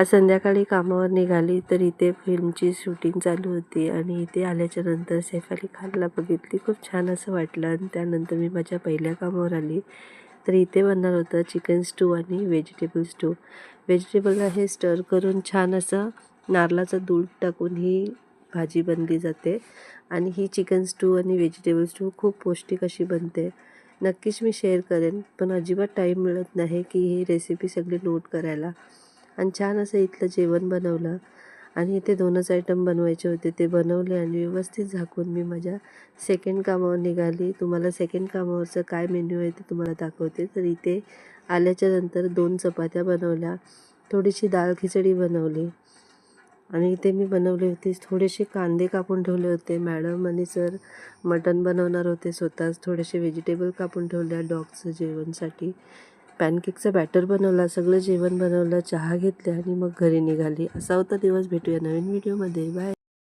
आज संध्याकाळी कामावर निघाली तर इथे फिल्मची शूटिंग चालू होती आणि इथे आल्याच्या नंतर सैफ अली खानला बघितली. खूप छान असं वाटलं आणि त्यानंतर मी माझ्या पहिल्या कामावर आली. तर इथे बनणार होतं चिकन स्टू आणि व्हेजिटेबल स्टू. व्हेजिटेबलला हे स्टर करून छान असं नारळाचं दूध टाकून ही भाजी बनली जाते आणि ही चिकन स्टू आणि व्हेजिटेबल स्टू खूप पौष्टिक अशी बनते. नक्कीच मी शेअर करेन, पण अजिबात टाईम मिळत नाही की ही रेसिपी सगळी नोट करायला. आणि छान असं इथलं जेवण बनवलं आणि इथे 2च आयटम बनवायचे होते, ते बनवले आणि व्यवस्थित झाकून मी माझ्या सेकंड कामावर निघाली. तुम्हाला सेकंड कामावरचं काय मेन्यू आहे ते तुम्हाला दाखवते. तर इथे आल्याच्या नंतर 2 चपात्या बनवल्या, थोडीशी डाळ खिचडी बनवली आणि इथे मी बनवले होते थोडेसे कांदे कापून ठेवले होते. मॅडम आणि सर मटण बनवणार होते स्वतःच. थोडेसे व्हेजिटेबल कापून ठेवल्या डॉगचं जेवणसाठी. पॅनकेकचं बॅटर बनवला, सगळं जेवण बनवलं, चहा घेतला आणि मग घरी निघाली. असा होता दिवस. भेटूया नवीन व्हिडिओमध्ये. बाय.